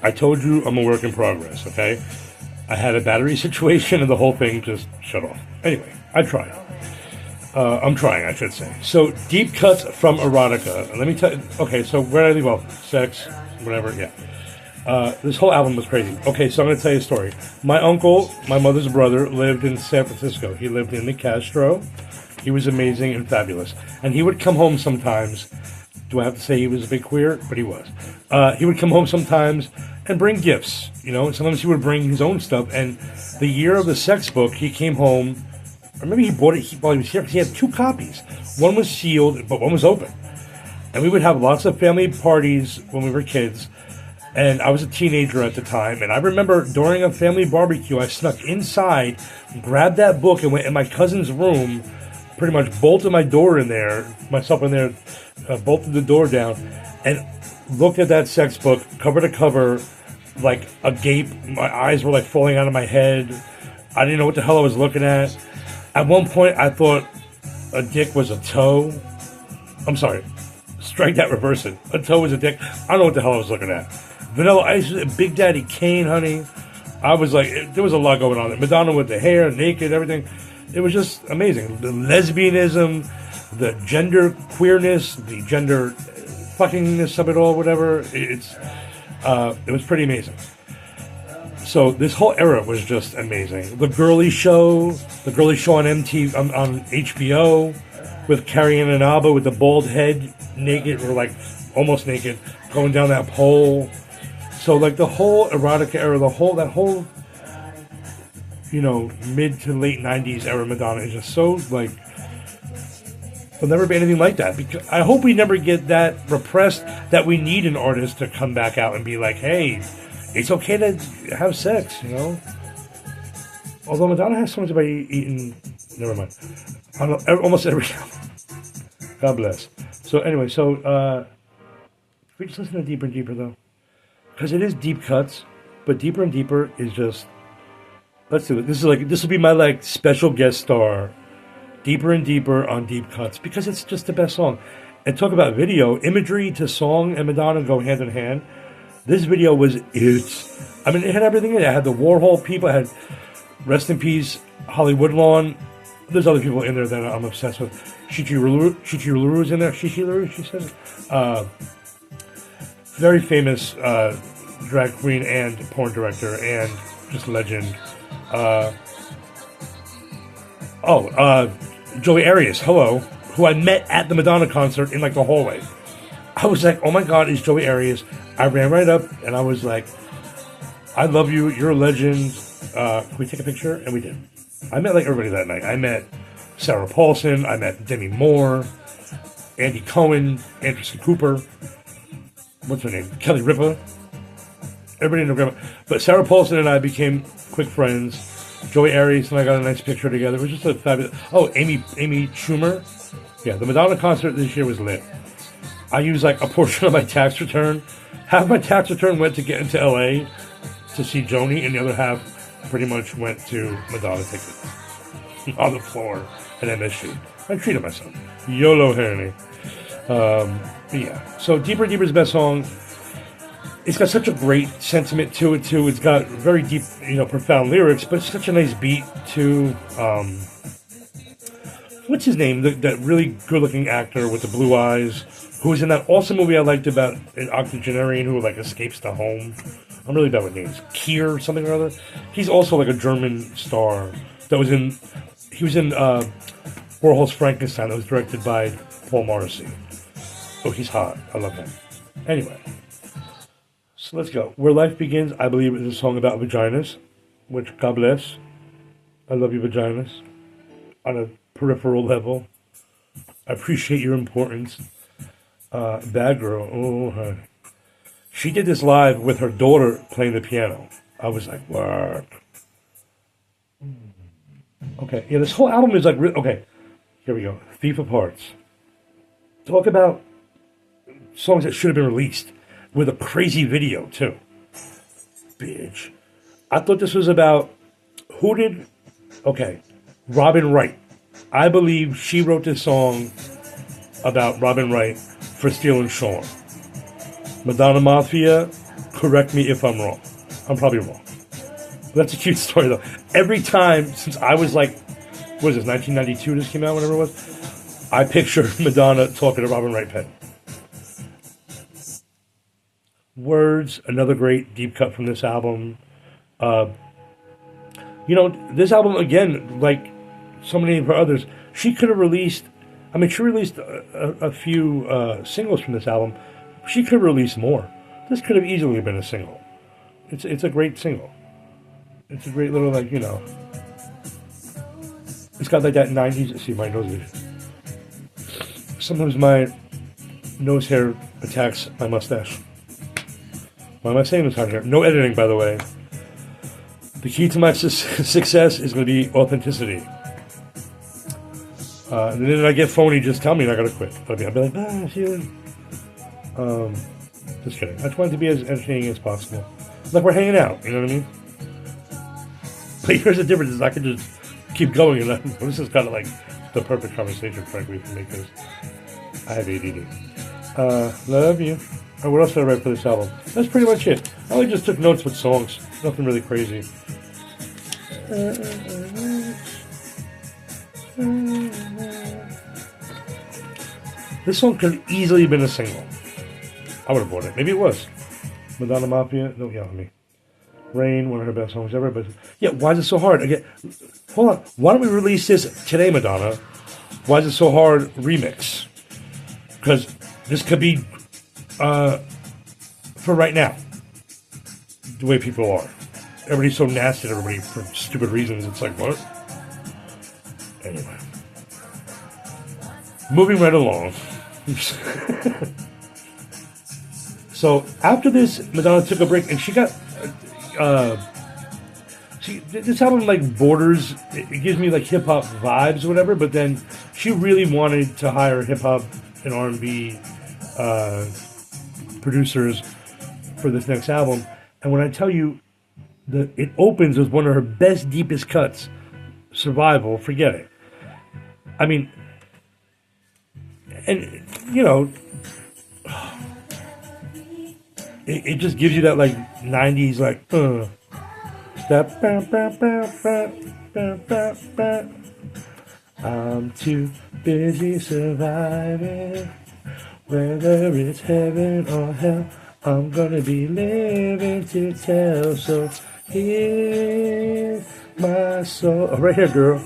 I told you I'm a work in progress, okay? I had a battery situation and the whole thing just shut off. Anyway, I tried. I'm trying, I should say. So, deep cuts from erotica. Let me tell you. Okay, so where did I leave off? Sex, whatever, yeah. This whole album was crazy. Okay, so I'm going to tell you a story. My uncle, my mother's brother, lived in San Francisco. He lived in the Castro. He was amazing and fabulous. And he would come home sometimes. Do I have to say he was a big queer? But he was. He would come home sometimes and bring gifts. You know, sometimes he would bring his own stuff. And the year of the sex book, he came home. Or maybe he bought it while he was here. He had 2 copies. One was sealed, but one was open. And we would have lots of family parties when we were kids. And I was a teenager at the time. And I remember during a family barbecue, I snuck inside, grabbed that book, and went in my cousin's room, pretty much bolted my door in there, myself in there, bolted the door down, and looked at that sex book, cover to cover, like agape. My eyes were like falling out of my head. I didn't know what the hell I was looking at. At one point, I thought a dick was a toe. I'm sorry. Strike that, reverse it. A toe was a dick. I don't know what the hell I was looking at. Vanilla Ice, Big Daddy Kane, honey. I was like, there was a lot going on. Madonna with the hair, naked, everything. It was just amazing. The lesbianism, the gender queerness, the gender fuckingness of it all, whatever. It was pretty amazing. So this whole era was just amazing. The Girly Show on MTV, on HBO, with Carrie Ann Inaba with the bald head, naked, or like almost naked, going down that pole. So like the whole erotica era, that whole, you know, mid to late 90s era Madonna is just so like, there'll never be anything like that. Because I hope we never get that repressed, that we need an artist to come back out and be like, hey, it's okay to have sex, you know? Although Madonna has songs about eating, never mind. I don't know, almost every album. God bless. So anyway, we just listen to Deeper and Deeper though. Because it is deep cuts, but Deeper and Deeper is just, let's do it. This will be my like special guest star. Deeper and Deeper on Deep Cuts, because it's just the best song. And talk about video, imagery to song and Madonna go hand in hand. This video was it. I mean, it had everything in it. It had the Warhol people. It had, rest in peace, Hollywood Lawn. There's other people in there that I'm obsessed with. Shichi Larue's in there. Shichi Larue, she says. Very famous drag queen and porn director and just legend. Joey Arias, hello, who I met at the Madonna concert in like the hallway. I was like, oh my God, it's Joey Arias. I ran right up and I was like, I love you. You're a legend. Can we take a picture? And we did. I met like everybody that night. I met Sarah Paulson. I met Demi Moore, Andy Cohen, Anderson Cooper. What's her name? Kelly Ripa. Everybody in the grandma. But Sarah Paulson and I became quick friends. Joey Arias and I got a nice picture together. It was just a fabulous. Oh, Amy Schumer. Yeah, the Madonna concert this year was lit. I used like a portion of my tax return. Half my tax return went to get into LA to see Joni, and the other half pretty much went to Madonna tickets on the floor at MSG. I treated myself. YOLO, honey. Yeah. So Deeper and Deeper is the best song. It's got such a great sentiment to it too. It's got very deep, profound lyrics, but it's such a nice beat too. What's his name? That really good-looking actor with the blue eyes, who was in that awesome movie I liked about an octogenarian who like escapes the home. I'm really bad with names. Keir something or other. He's also like a German star that was in. He was in Warhol's Frankenstein that was directed by Paul Morrissey. Oh, he's hot. I love him. Anyway. So let's go. Where Life Begins, I believe, is a song about vaginas, which, God bless. I love you, vaginas. On a peripheral level. I appreciate your importance. Bad Girl, oh, honey. She did this live with her daughter playing the piano. I was like, what? Okay, yeah, this whole album is like, okay, here we go. Thief of Hearts. Talk about songs that should have been released. With a crazy video, too. Bitch. I thought this was about... Robin Wright. I believe she wrote this song about Robin Wright for stealing Sean. Madonna Mafia correct me if I'm wrong. I'm probably wrong. But that's a cute story, though. Every time since I was like, what is this, 1992 this came out, whatever it was, I picture Madonna talking to Robin Wright Penn. Words, another great deep cut from this album. You know, this album, again, like so many of her others, she could have released, I mean, she released a few singles from this album. She could have released more. This could have easily been a single. It's a great single. It's a great little, like, you know, it's got like that 90s, see, my nose is, sometimes my nose hair attacks my mustache. Why am I saying this on here? No editing, by the way. The key to my success is going to be authenticity. And then I get phony, just tell me and I got to quit. I'll be like, just kidding. I just want it to be as entertaining as possible. Like we're hanging out, you know what I mean? But here's the difference, is I can just keep going, and this is kind of like the perfect conversation, frankly, for me, because I have ADD. Love you. What else did I write for this album? That's pretty much it. I only just took notes with songs. Nothing really crazy. This song could have easily been a single. I would have bought it. Maybe it was. Madonna Mafia. Don't yell at me. Rain, one of her best songs ever. But yeah, why is it so hard? Again, hold on. Why don't we release this today, Madonna? Why is it so hard? Remix. Because this could be for right now. The way people are. Everybody's so nasty to everybody for stupid reasons. It's like, what? Anyway. Moving right along. So after this, Madonna took a break, and she got this album like borders. It gives me like hip hop vibes or whatever. But then she really wanted to hire hip hop and R&B producers for this next album. And when I tell you that it opens with one of her best, deepest cuts, Survival, forget it. I mean, and you know, it just gives you that like 90s like step. I'm too busy surviving, whether it's heaven or hell. I'm gonna be living to tell. So here's my soul. Oh, right here, girl.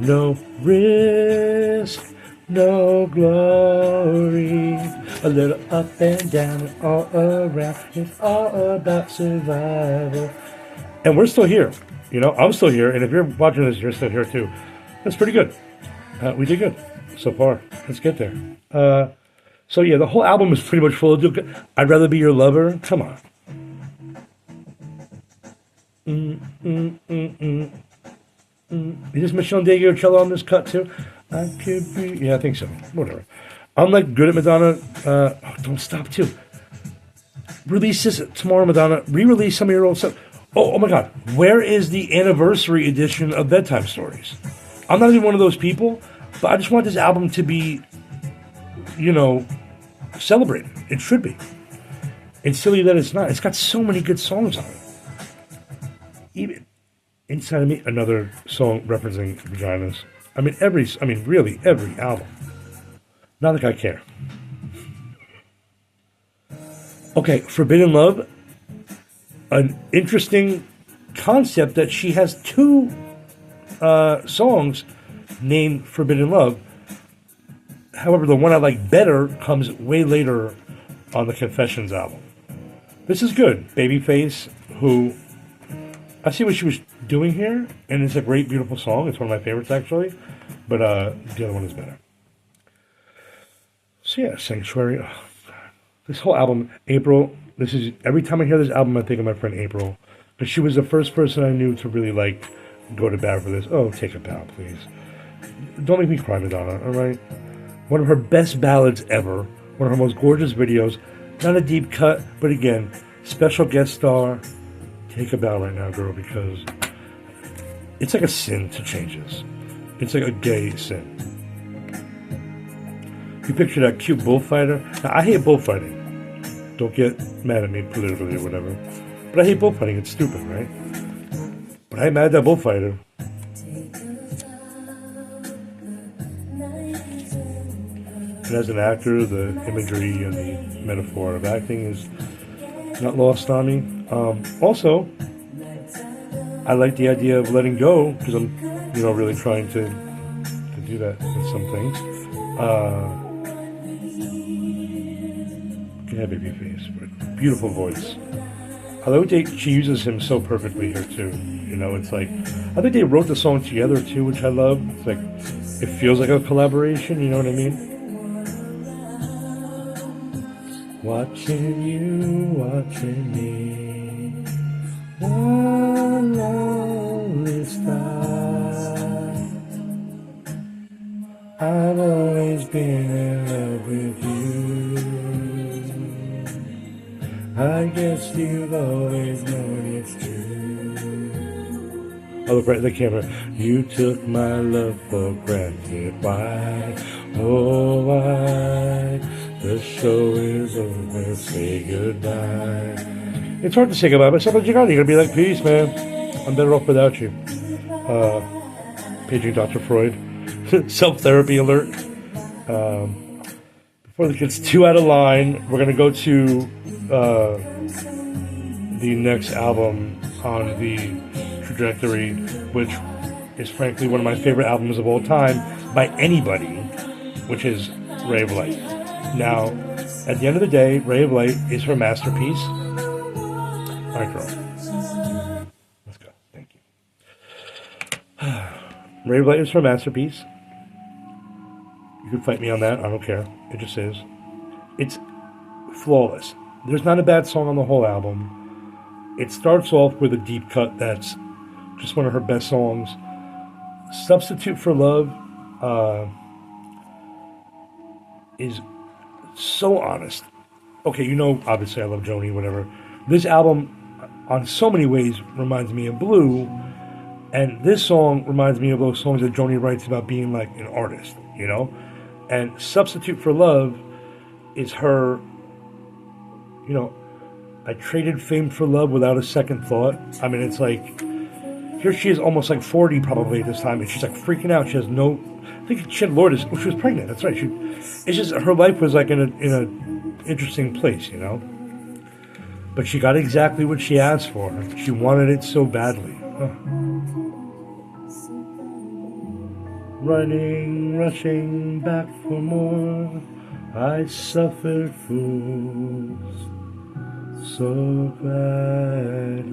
No risk, no glory. A little up and down and all around. It's all about survival. And we're still here. You know, I'm still here. And if you're watching this, you're still here too. That's pretty good. We did good so far. Let's get there. So yeah, the whole album is pretty much full of I'd Rather Be Your Lover. Come on. Is this Michelle Dago cello on this cut too? I could be. Yeah, I think so. Whatever. I'm like good at Madonna. Don't stop too. Release this tomorrow, Madonna. Re-release some of your old stuff. Oh my God. Where is the anniversary edition of Bedtime Stories? I'm not even one of those people, but I just want this album to be, you know, celebrated. It should be. It's silly that it's not. It's got so many good songs on it. Even Inside of Me, another song referencing vaginas. Really every album. Not like I care. Okay, Forbidden Love. An interesting concept that she has two songs named Forbidden Love. However, the one I like better comes way later on the Confessions album. This is good. Babyface, who I see what she was doing here, and it's a great, beautiful song. It's one of my favorites, actually. But the other one is better. So yeah, Sanctuary. Oh, this whole album, April. This is every time I hear this album, I think of my friend April, but she was the first person I knew to really like go to bat for this. Oh, take a bow, please. Don't make me cry, Madonna. All right. One of her best ballads ever. One of her most gorgeous videos. Not a deep cut, but again, special guest star. Take a bow right now, girl, because it's like a sin to change this. It's like a gay sin. You picture that cute bullfighter. Now, I hate bullfighting. Don't get mad at me politically or whatever. But I hate bullfighting. It's stupid, right? But I'm mad at that bullfighter. And as an actor, the imagery and the metaphor of acting is not lost on me. Also, I like the idea of letting go because I'm, really trying to do that with some things. Can have baby face, but beautiful voice. I like she uses him so perfectly here too. It's like I think they wrote the song together too, which I love. It's like it feels like a collaboration. You know what I mean? Watching you, watching me, one lonely star. I've always been in love with you. I guess you've always known it's true. I look right at the camera. You took my love for granted. Why? Oh, why? The show is over, say goodbye. It's hard to say goodbye, but sometimes you gotta be like, peace, man. I'm better off without you. Paging Dr. Freud. Self-therapy alert. Before this gets too out of line, we're gonna go to the next album on the trajectory, which is frankly one of my favorite albums of all time by anybody, which is Ray of Light. Now, at the end of the day, Ray of Light is her masterpiece. All right, girl. Let's go. Thank you. Ray of Light is her masterpiece. You can fight me on that. I don't care. It just is. It's flawless. There's not a bad song on the whole album. It starts off with a deep cut that's just one of her best songs. Substitute for Love is so honest. Okay, obviously I love Joni, whatever. This album, on so many ways, reminds me of Blue, and this song reminds me of those songs that Joni writes about being like an artist, And Substitute for Love is her, I traded fame for love without a second thought. I mean, it's like, here she is almost like 40 probably at this time, and she's like freaking out. She has no, I think she had lourdes, she was pregnant, that's right. It's just, her life was like in a interesting place, But she got exactly what she asked for. She wanted it so badly. Running, rushing back for more, I suffered fools so gladly.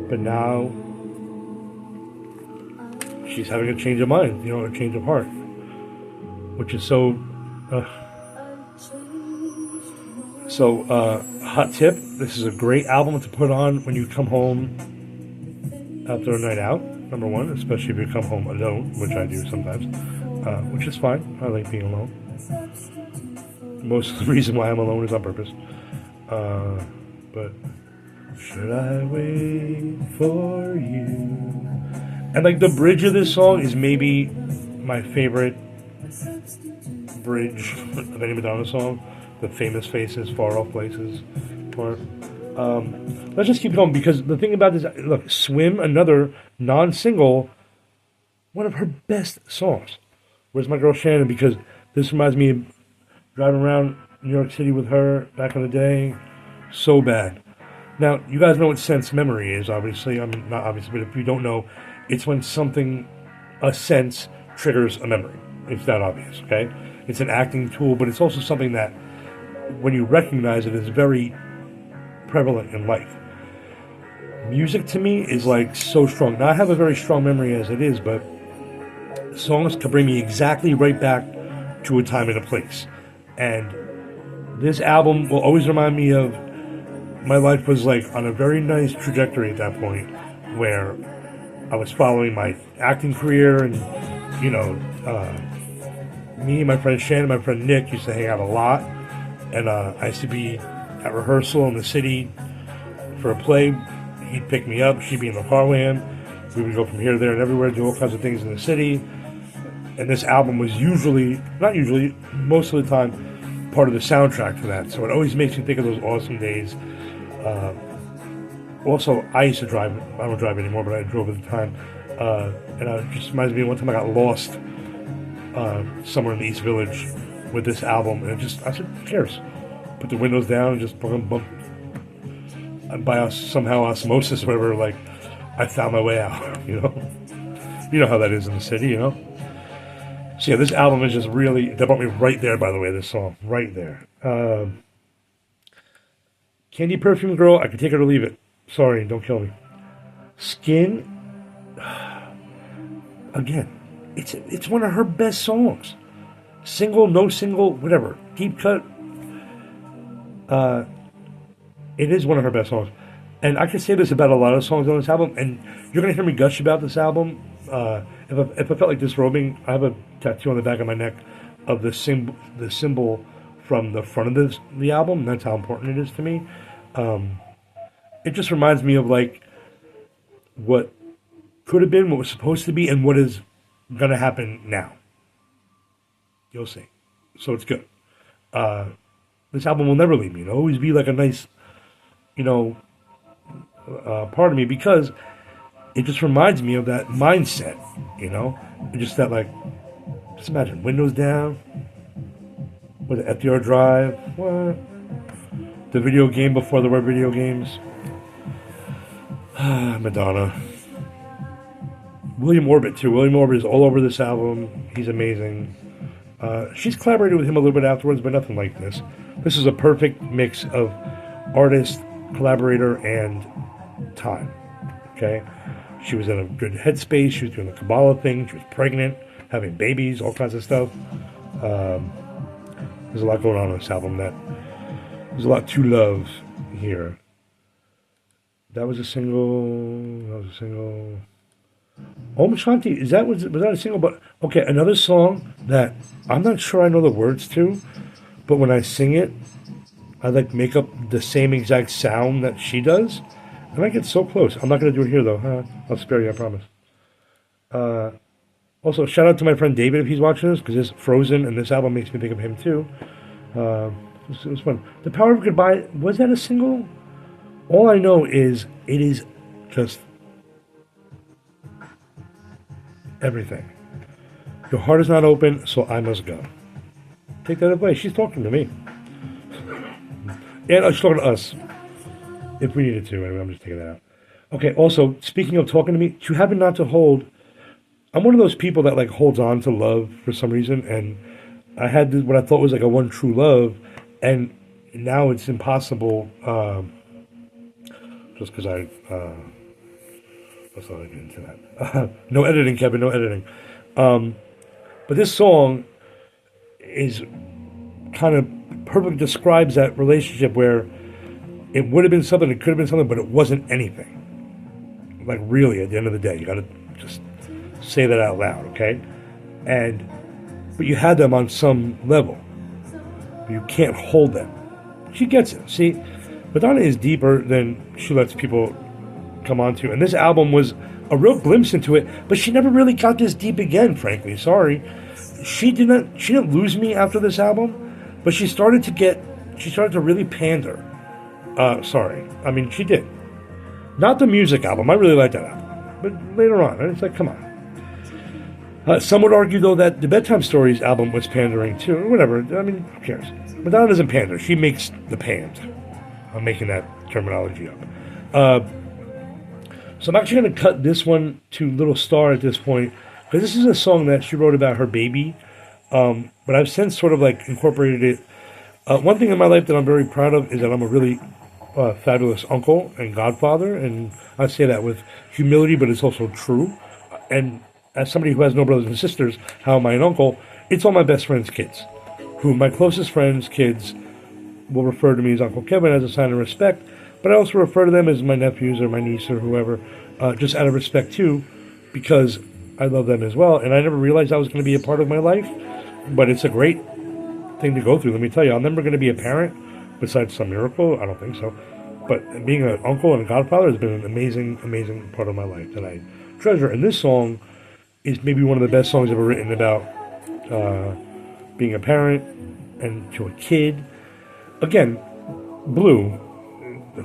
But now she's having a change of mind, a change of heart, which is so. Hot tip: this is a great album to put on when you come home after a night out. Number one, especially if you come home alone, which I do sometimes, which is fine. I like being alone. Most of the reason why I'm alone is on purpose. But should I wait for you? And like the bridge of this song is maybe my favorite bridge of any Madonna song. The Famous Faces, Far Off Places part. Let's just keep going, because the thing about this, look, Swim, another non-single, one of her best songs. Where's My Girl Shannon? Because this reminds me of driving around New York City with her back in the day. So bad. Now, you guys know what sense memory is, obviously. I mean, not obviously, but if you don't know, it's when something, a sense, triggers a memory. It's that obvious, okay? It's an acting tool, but it's also something that, when you recognize it, is very prevalent in life. Music, to me, is like so strong. Now, I have a very strong memory as it is, but songs can bring me exactly right back to a time and a place. And this album will always remind me of my life was like on a very nice trajectory at that point, where I was following my acting career, and me, my friend Shannon, my friend Nick used to hang out a lot, and I used to be at rehearsal in the city for a play. He'd pick me up, she'd be in the car with him. We would go from here, there, and everywhere, do all kinds of things in the city. And this album was not usually, most of the time, part of the soundtrack for that. So it always makes me think of those awesome days. Also, I used to drive. I don't drive anymore, but I drove at the time. And it just reminds me of one time I got lost somewhere in the East Village with this album. And I said, who cares? Put the windows down and just bump. And by somehow osmosis, or whatever, like, I found my way out, You know how that is in the city, So yeah, this album is just really, that brought me right there, by the way, this song, right there. Candy Perfume Girl, I can take it or leave it. Sorry, don't kill me. Skin, again, it's one of her best songs. Single, no single, whatever. Deep cut. It is one of her best songs. And I can say this about a lot of songs on this album, and you're going to hear me gush about this album. If I felt like disrobing, I have a tattoo on the back of my neck of the symbol from the front of the album. And that's how important it is to me. It just reminds me of, like, what could have been, what was supposed to be, and what is going to happen now. You'll see. So it's good. This album will never leave me. It'll always be like a nice, part of me, because it just reminds me of that mindset, just that, like, just imagine windows down with the FDR Drive, what? The video game before there were video games. Madonna. William Orbit too. William Orbit is all over this album. He's amazing. She's collaborated with him a little bit afterwards, but nothing like this. This is a perfect mix of artist, collaborator, and time. Okay? She was in a good headspace. She was doing the Kabbalah thing. She was pregnant, having babies, all kinds of stuff. There's a lot going on this album. There's a lot to love here. That was a single. Om Shanti, was that a single? But okay, another song that I'm not sure I know the words to, but when I sing it, I like make up the same exact sound that she does, and I get so close. I'm not going to do it here though. I'll spare you, I promise. Also, shout out to my friend David if he's watching this, because this Frozen and this album makes me think of him too. It was fun. The Power of Goodbye, was that a single? All I know is it is just everything. Your heart is not open, so I must go. Take that away. She's talking to me. And she's talking to us. If we needed to. Anyway, I'm just taking that out. Okay, also, speaking of talking to me, you happen not to hold... I'm one of those people that, like, holds on to love for some reason, and I had this, what I thought was, like, a one true love, and now it's impossible, just because let's not get into that. No editing, Kevin, no editing. But this song is kind of perfectly describes that relationship where it would have been something, it could have been something, but it wasn't anything. Like, really, at the end of the day, you got to just say that out loud, okay? But you had them on some level. You can't hold them. She gets it. See, Madonna is deeper than she lets people come onto. And this album was a real glimpse into it, but she never really got this deep again, frankly. Sorry. She didn't lose me after this album, but she started to really pander. Sorry. I mean, she did. Not the music album. I really like that album. But later on, it's like, come on. Some would argue, though, that the Bedtime Stories album was pandering, too. Or whatever. I mean, who cares? Madonna doesn't pander. She makes the pans. I'm making that terminology up. So I'm actually going to cut this one to Little Star at this point, because this is a song that she wrote about her baby. But I've since sort of, like, incorporated it. One thing in my life that I'm very proud of is that I'm a really fabulous uncle and godfather. And I say that with humility, but it's also true. And as somebody who has no brothers and sisters, how am I an uncle? It's all my best friends' kids, who my closest friends' kids will refer to me as Uncle Kevin as a sign of respect, but I also refer to them as my nephews or my niece or whoever, just out of respect too, because I love them as well. And I never realized that was going to be a part of my life, but it's a great thing to go through. Let me tell you, I'm never going to be a parent, besides some miracle. I don't think so. But being an uncle and a godfather has been an amazing, amazing part of my life that I treasure. And this song is maybe one of the best songs ever written about being a parent and to a kid. Again, Blue,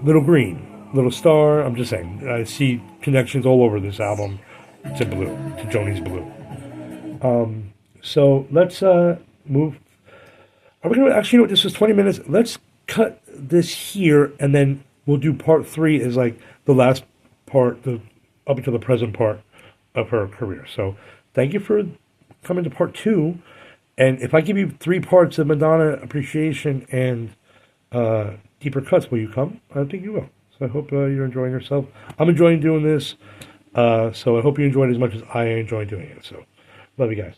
Little Green, Little Star. I'm just saying, I see connections all over this album to Blue, to Joni's Blue. So let's move. Are we going to actually, you know what, this was 20 minutes. Let's cut this here, and then we'll do part 3 as like the last part, up until the present part of her career. So thank you for coming to part 2. And if I give you 3 parts of Madonna appreciation and deeper cuts, will you come? I think you will. So I hope you're enjoying yourself. I'm enjoying doing this. So I hope you enjoyed it as much as I enjoy doing it. So love you guys.